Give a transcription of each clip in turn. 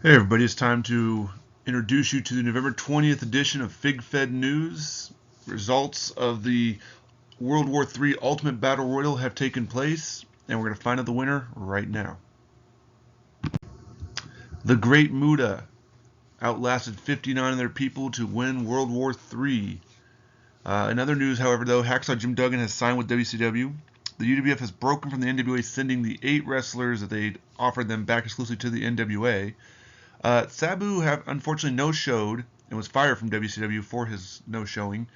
Hey everybody, it's time to introduce you to the November 20th edition of Fed News. Results of the World War III Ultimate Battle Royal have taken place, and we're going to find out the winner right now. The Great Muta outlasted 59 of their people to win World War III. In other news, however, though, Hacksaw Jim Duggan has signed with WCW. The UWF has broken from the NWA, sending the 8 wrestlers that they'd offered them back exclusively to the NWA. Sabu unfortunately no-showed and was fired from WCW for his no-showing.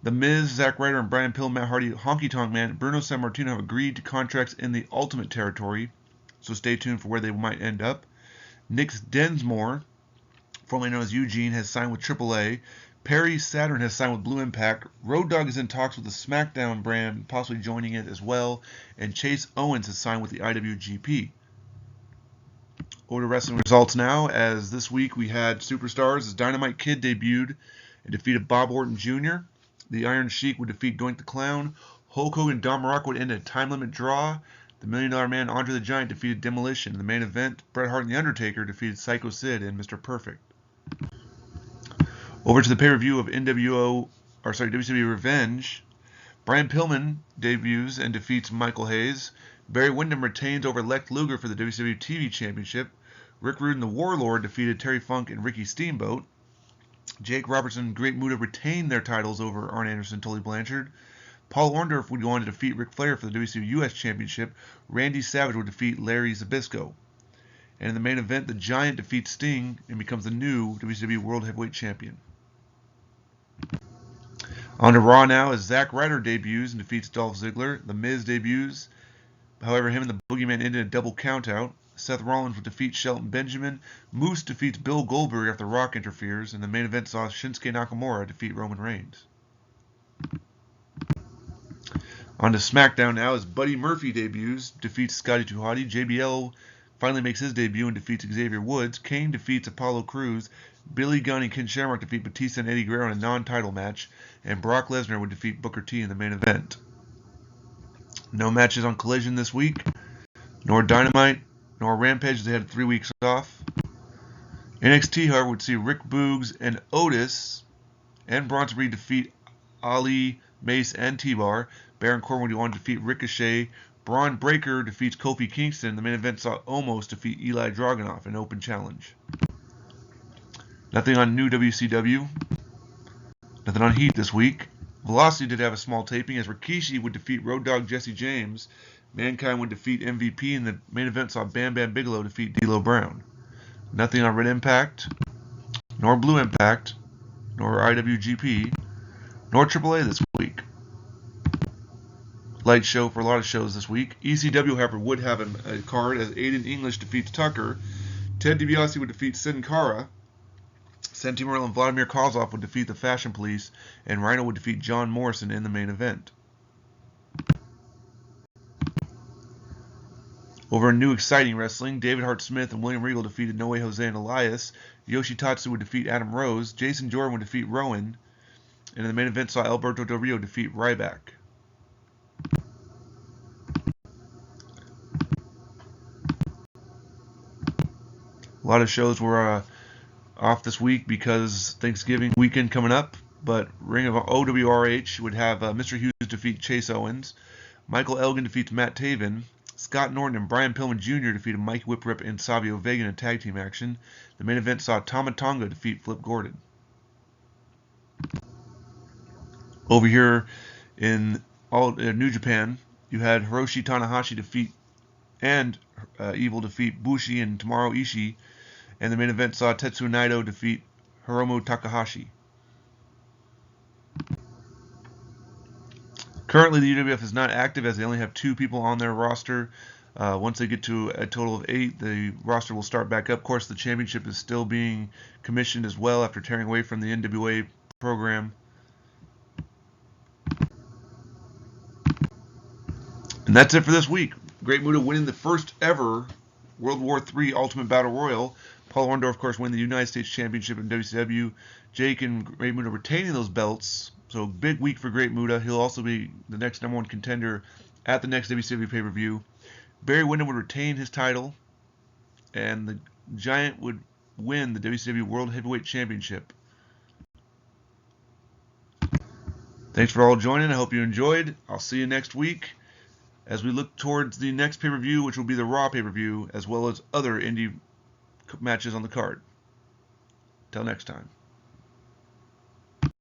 The Miz, Zack Ryder, and Brian Pillman, Matt Hardy, Honky Tonk Man, Bruno Sammartino have agreed to contracts in the Ultimate territory, so stay tuned for where they might end up. Nick Densmore, formerly known as Eugene, has signed with AAA. Perry Saturn has signed with Blue Impact. Road Dogg is in talks with the SmackDown brand, possibly joining it as well. And Chase Owens has signed with the IWGP. Over to wrestling results now, as this week we had superstars as Dynamite Kid debuted and defeated Bob Orton Jr. The Iron Sheik would defeat Doink the Clown. Hulk Hogan and Don Muraco would end a time limit draw. The $1 Million Man Andre the Giant defeated Demolition. In the main event, Bret Hart and The Undertaker defeated Psycho Sid and Mr. Perfect. Over to the pay-per-view of WCW Revenge. Brian Pillman debuts and defeats Michael Hayes. Barry Windham retains over Lex Luger for the WCW TV Championship. Rick Rude and the Warlord defeated Terry Funk and Ricky Steamboat. Jake Robertson and Great Muta retained their titles over Arn Anderson and Tully Blanchard. Paul Orndorff would go on to defeat Ric Flair for the WCW US Championship. Randy Savage would defeat Larry Zbyszko. And in the main event, the Giant defeats Sting and becomes the new WCW World Heavyweight Champion. On to Raw now as Zack Ryder debuts and defeats Dolph Ziggler. The Miz debuts. However, him and the Boogeyman ended a double countout. Seth Rollins would defeat Shelton Benjamin. Moose defeats Bill Goldberg after Rock interferes. And the main event saw Shinsuke Nakamura defeat Roman Reigns. On to SmackDown now as Buddy Murphy debuts, defeats Scotty 2 Hotty. JBL finally makes his debut and defeats Xavier Woods. Kane defeats Apollo Crews. Billy Gunn and Ken Shamrock defeat Batista and Eddie Guerrero in a non-title match. And Brock Lesnar would defeat Booker T in the main event. No matches on Collision this week, nor Dynamite, nor Rampage as they had 3 weeks off. NXT, however, would see Rick Boogs and Otis and Bronson Reed defeat Ali, Mace, and T-Bar. Baron Corbin would go on to defeat Ricochet. Braun Breaker defeats Kofi Kingston. The main event saw Omos defeat Eli Dragunov in an open challenge. Nothing on New WCW. Nothing on Heat this week. Velocity did have a small taping as Rikishi would defeat Road Dogg Jesse James. Mankind would defeat MVP, and the main event saw Bam Bam Bigelow defeat D'Lo Brown. Nothing on Red Impact, nor Blue Impact, nor IWGP, nor AAA this week. Light show for a lot of shows this week. ECW, however, would have a card as Aiden English defeats Tucker. Ted DiBiase would defeat Sin Cara. Santi Morello and Vladimir Kozlov would defeat the Fashion Police, and Rhino would defeat John Morrison in the main event. Over in new exciting wrestling, David Hart Smith and William Regal defeated No Way Jose and Elias. Yoshitatsu would defeat Adam Rose. Jason Jordan would defeat Rowan. And in the main event saw Alberto Del Rio defeat Ryback. A lot of shows were off this week because Thanksgiving weekend coming up, but Ring of OWRH would have Mr. Hughes defeat Chase Owens. Michael Elgin defeats Matt Taven. Scott Norton and Brian Pillman Jr. defeated Mike Whipwreck and Savio Vega in a tag team action. The main event saw Tama Tonga defeat Flip Gordon. Over here in New Japan, you had Hiroshi Tanahashi defeat and Evil defeat Bushi and Tomohiro Ishii. And the main event saw Tetsuya Naito defeat Hiromu Takahashi. Currently, the UWF is not active as they only have 2 people on their roster. Once they get to a total of 8, the roster will start back up. Of course, the championship is still being commissioned as well after tearing away from the NWA program. And that's it for this week. Great Muta winning the first ever World War III Ultimate Battle Royal. Paul Orndorff, of course, winning the United States Championship in WCW. Jake and Great Muta retaining those belts. So big week for Great Muta. He'll also be the next #1 contender at the next WCW pay-per-view. Barry Windham would retain his title. And the Giant would win the WCW World Heavyweight Championship. Thanks for all joining. I hope you enjoyed. I'll see you next week as we look towards the next pay-per-view, which will be the Raw pay-per-view, as well as other indie matches on the card. Till next time.